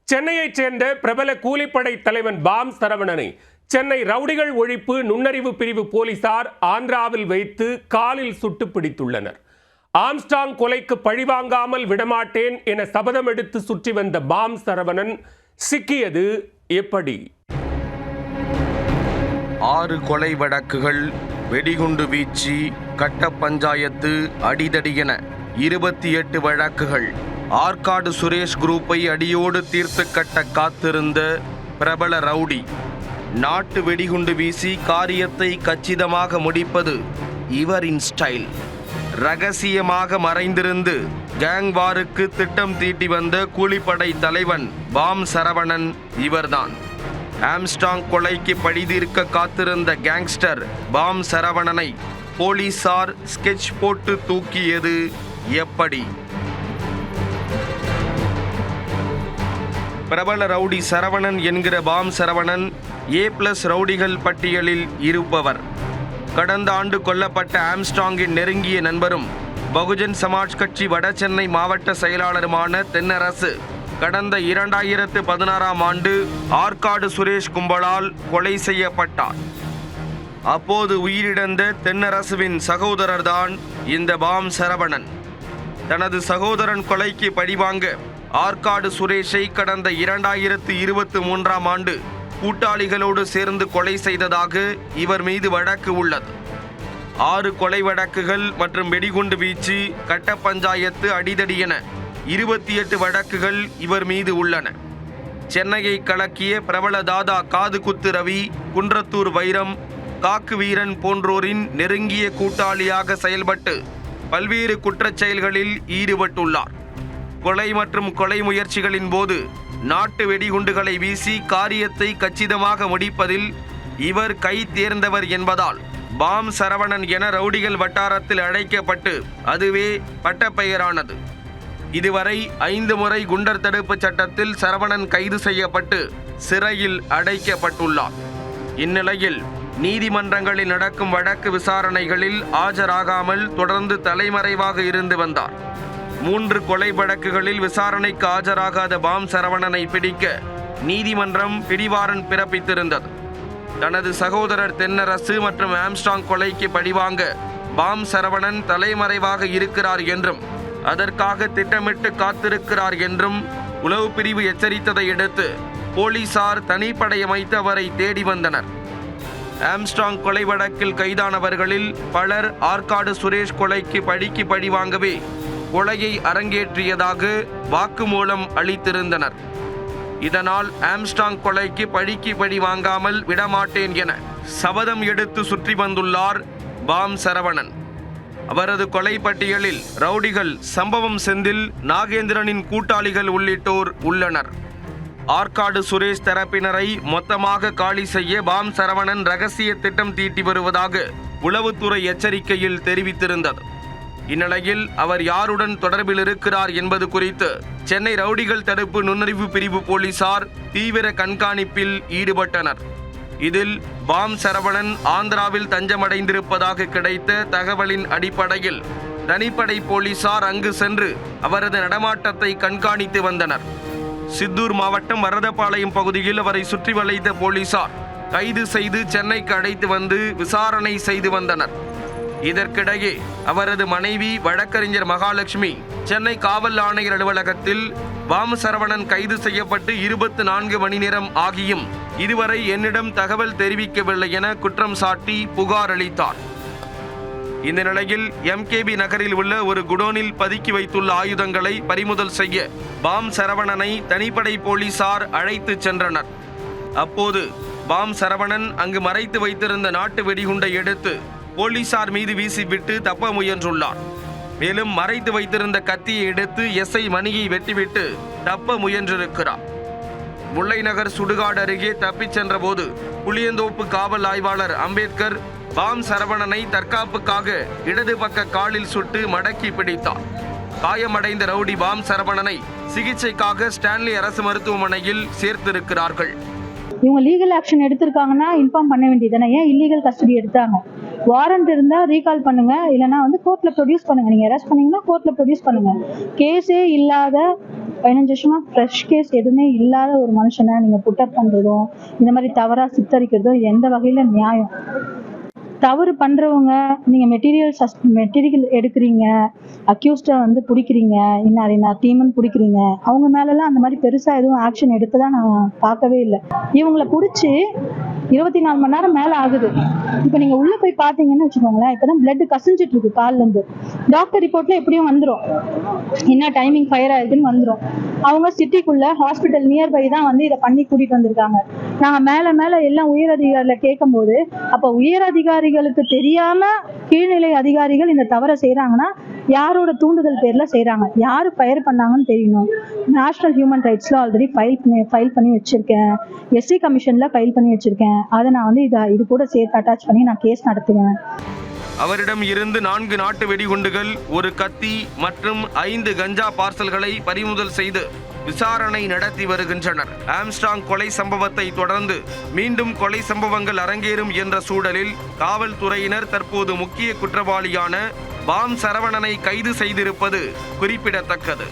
சென்னையைச் சேர்ந்த பிரபல கூலிப்படை தலைவன் பாம் சரவணனை சென்னை ரவுடிகள் ஒழிப்பு நுண்ணறிவு பிரிவு போலீசார் ஆந்திராவில் வைத்து காலில் சுட்டு பிடித்துள்ளனர். ஆம்ஸ்டாங் கொலைக்கு பழிவாங்காமல் விடமாட்டேன் என சபதம் எடுத்து சுற்றி வந்த பாம் சரவணன் சிக்கியது எப்படி? 6 கொலை வழக்குகள், வெடிகுண்டு வீச்சு, கட்ட பஞ்சாயத்து, அடிதடி என 28 வழக்குகள். ஆற்காடு சுரேஷ் குரூப்பை அடியோடு தீர்த்து கட்ட காத்திருந்த பிரபல ரவுடி. நாட்டு வெடிகுண்டு வீசி காரியத்தை கச்சிதமாக முடிப்பது இவரின் ஸ்டைல். ரகசியமாக மறைந்திருந்து கேங் வாருக்கு திட்டம் தீட்டி வந்த கூலிப்படை தலைவன் பாம் சரவணன் இவர்தான். ஆம்ஸ்டாங் கொலைக்கு பழிதீர்க்க காத்திருந்த கேங்ஸ்டர் பாம் சரவணனை போலீசார் ஸ்கெட்ச் போட்டு தூக்கியது எப்படி? பிரபல ரவுடி சரவணன் என்கிற பாம் சரவணன் A+ ரவுடிகள் பட்டியலில் இருப்பவர். கடந்த ஆண்டு கொல்லப்பட்ட ஆம்ஸ்டாங்கின் நெருங்கிய நண்பரும் பகுஜன் சமாஜ் கட்சி வடசென்னை மாவட்ட செயலாளருமான தென்னரசு கடந்த 2016ஆம் ஆண்டு ஆற்காடு சுரேஷ் கும்பலால் கொலை செய்யப்பட்டார். அப்போது உயிரிழந்த தென்னரசுவின் சகோதரர்தான் இந்த பாம் சரவணன். தனது சகோதரன் கொலைக்கு பழிவாங்க ஆற்காடு சுரேஷை கடந்த 2023ஆம் ஆண்டு கூட்டாளிகளோடு சேர்ந்து கொலை செய்ததாக இவர் மீது வழக்கு உள்ளது. 6 கொலை வழக்குகள் மற்றும் வெடிகுண்டு வீச்சு, கட்ட பஞ்சாயத்து, அடிதடி என 28 வழக்குகள் இவர் மீது உள்ளன. சென்னையை கலக்கிய பிரபல தாதா காதுகுத்து ரவி, குன்றத்தூர் வைரம், காக்கு வீரன் போன்றோரின் நெருங்கிய கூட்டாளியாக செயல்பட்டு பல்வேறு குற்றச் செயல்களில் ஈடுபட்டுள்ளார். கொலை மற்றும் கொலை முயற்சிகளின் போது நாட்டு வெடிகுண்டுகளை வீசி காரியத்தை கச்சிதமாக முடிப்பதில் இவர் கை தேர்ந்தவர் என்பதால் பாம் சரவணன் என ரவுடிகள் வட்டாரத்தில் அழைக்கப்பட்டு அதுவே பட்டப்பெயரானது. இதுவரை 5 முறை குண்டர் தடுப்பு சட்டத்தில் சரவணன் கைது செய்யப்பட்டு சிறையில் அடைக்கப்பட்டுள்ளார். இந்நிலையில் நீதிமன்றங்களில் நடக்கும் வழக்கு விசாரணைகளில் ஆஜராகாமல் தொடர்ந்து தலைமறைவாக இருந்து வந்தார். 3 கொலை வழக்குகளில் விசாரணைக்கு ஆஜராகாத பாம் சரவணனை பிடிக்க நீதிமன்றம் பிடிவாரண்ட் பிறப்பித்திருந்தது. தனது சகோதரர் தென்னரசு மற்றும் ஆம்ஸ்டாங் கொலைக்கு பழிவாங்க பாம் சரவணன் தலைமறைவாக இருக்கிறார் என்றும் அதற்காக திட்டமிட்டு காத்திருக்கிறார் என்றும் உளவு பிரிவு எச்சரித்ததை அடுத்து போலீசார் தனிப்படை அமைத்து அவரை தேடி வந்தனர். ஆம்ஸ்டாங் கொலை வழக்கில் கைதானவர்களில் பலர் ஆற்காடு சுரேஷ் கொலைக்கு பழிக்கு பழிவாங்கவே கொலையை அரங்கேற்றியதாக வாக்குமூலம் அளித்திருந்தனர். இதனால் ஆம்ஸ்டாங் கொலைக்கு பழிக்கு பழி வாங்காமல் விடமாட்டேன் என சபதம் எடுத்து சுற்றி வந்துள்ளார் பாம் சரவணன். அவரது கொலை பட்டியலில் ரவுடிகள் சம்பவம் செந்தில், நாகேந்திரனின் கூட்டாளிகள் உள்ளிட்டோர் உள்ளனர். ஆற்காடு சுரேஷ் தரப்பினரை மொத்தமாக காலி செய்ய பாம் சரவணன் ரகசிய திட்டம் தீட்டி வருவதாக உளவுத்துறை எச்சரிக்கையில் தெரிவித்திருந்தது. இந்நிலையில் அவர் யாருடன் தொடர்பில் இருக்கிறார் என்பது குறித்து சென்னை ரவுடிகள் தடுப்பு நுண்ணறிவு பிரிவு போலீசார் தீவிர கண்காணிப்பில் ஈடுபட்டனர். இதில் பாம் சரவணன் ஆந்திராவில் தஞ்சமடைந்திருப்பதாக கிடைத்த தகவலின் அடிப்படையில் தனிப்படை போலீசார் அங்கு சென்று அவரது நடமாட்டத்தை கண்காணித்து வந்தனர். சித்தூர் மாவட்டம் வரதபாளையம் பகுதியில் அவரை சுற்றி வளைத்த போலீசார் கைது செய்து சென்னைக்கு அழைத்து வந்து விசாரணை செய்து வந்தனர். இதற்கிடையே அவரது மனைவி வழக்கறிஞர் மகாலட்சுமி சென்னை காவல் ஆணையர் அலுவலகத்தில் பாம் சரவணன் கைது செய்யப்பட்டு 24 மணி நேரம் ஆகியும் இதுவரை என்னிடம் தகவல் தெரிவிக்கவில்லை என குற்றம் சாட்டி புகார் அளித்தார். இந்த நிலையில் MKB நகரில் உள்ள ஒரு குடோனில் பதுக்கி வைத்துள்ள ஆயுதங்களை பறிமுதல் செய்ய பாம் சரவணனை தனிப்படை போலீசார் அழைத்து சென்றனர். அப்போது பாம் சரவணன் அங்கு மறைத்து வைத்திருந்த நாட்டு வெடிகுண்டை எடுத்து போலீசார் மீது வீசிவிட்டு தப்ப முயன்றுள்ளார். மேலும் மறைத்து வைத்திருந்த கத்தியை எடுத்து SI மணியை வெட்டிவிட்டு தப்ப முயன்றிருக்கிறார். முல்லை நகர் சுடுகாடு அருகே தப்பிச் சென்ற போது புளியந்தோப்பு காவல் ஆய்வாளர் அம்பேத்கர் பாம் சரவணனை தற்காப்புக்காக இடது பக்க காலில் சுட்டு மடக்கி பிடித்தார். காயமடைந்த ரவுடி பாம் சரவணனை சிகிச்சைக்காக ஸ்டான்லி அரசு மருத்துவமனையில் சேர்த்திருக்கிறார்கள். இவங்க லீகல் ஆக்ஷன் எடுத்திருக்காங்கன்னா இன்ஃபார்ம் பண்ண வேண்டியதுதானே? ஏன் இல்லீகல் கஸ்டடி எடுத்தாங்க? வாரண்ட் இருந்தால் ரீகால் பண்ணுங்க, இல்லைனா வந்து கோர்ட்டில் ப்ரொடியூஸ் பண்ணுங்க. நீங்கள் அரெஸ்ட் பண்ணீங்கன்னா கோர்ட்டில் ப்ரொடியூஸ் பண்ணுங்க. கேஸே இல்லாத 15 வருஷமா ஃப்ரெஷ் கேஸ் எதுவுமே இல்லாத ஒரு மனுஷனை நீங்கள் புட்டப் பண்ணுறதும் இந்த மாதிரி தவறாக சித்தரிக்கிறதும் எந்த வகையில் நியாயம்? தவறு பண்ணுறவங்க நீங்கள் மெட்டீரியல் எடுக்கிறீங்க, அக்யூஸ்டை வந்து பிடிக்கிறீங்க, இன்னார் டீம்னு பிடிக்கிறீங்க. அவங்க மேலெல்லாம் அந்த மாதிரி பெருசாக எதுவும் ஆக்ஷன் எடுத்து தான் நான் பார்க்கவே இல்லை. இவங்கள பிடிச்சி 24 மணி நேரம் மேலே ஆகுது. இப்போ நீங்கள் உள்ளே போய் பார்த்தீங்கன்னு வச்சுக்கோங்களேன், இப்போ தான் பிளட் கசிஞ்சிட்டு இருக்கு கால்லேருந்து. டாக்டர் ரிப்போர்ட்டில் எப்படியும் வந்துடும், என்ன டைமிங் ஃபயர் ஆயிருக்குன்னு வந்துடும். அவங்க சிட்டிக்குள்ள ஹாஸ்பிட்டல் நியர்பை தான் வந்து இதை பண்ணி கூட்டிகிட்டு வந்திருக்காங்க. நாங்கள் மேலே எல்லாம் உயர் அதிகாரியில் கேட்கும்போது, அப்போ உயர் அதிகாரிகளுக்கு தெரியாமல் கீழ்நிலை அதிகாரிகள் இந்த தவறை செய்கிறாங்கன்னா யாரோட தூண்டுதல் பேரில் செய்கிறாங்க, யார் ஃபயர் பண்ணாங்கன்னு தெரியணும். நேஷனல் ஹியூமன் ரைட்ஸில் ஆல்ரெடி ஃபைல் பண்ணி வச்சுருக்கேன், எஸ்சி கமிஷனில் ஃபைல் பண்ணி வச்சுருக்கேன். அதை நான் வந்து இது கூட சேர்த்து அட்டாச் பண்ணி நான் கேஸ் நடத்துவேன். அவரிடம் இருந்து 4 நாட்டு வெடிகுண்டுகள், ஒரு கத்தி மற்றும் 5 கஞ்சா பார்சல்களை பறிமுதல் செய்து விசாரணை நடத்தி வருகின்றனர். ஆம்ஸ்ட்ராங் கொலை சம்பவத்தை தொடர்ந்து மீண்டும் கொலை சம்பவங்கள் அரங்கேறும் என்ற சூழலில் காவல்துறையினர் தற்போது முக்கிய குற்றவாளியான பாம் சரவணனை கைது செய்திருப்பது குறிப்பிடத்தக்கது.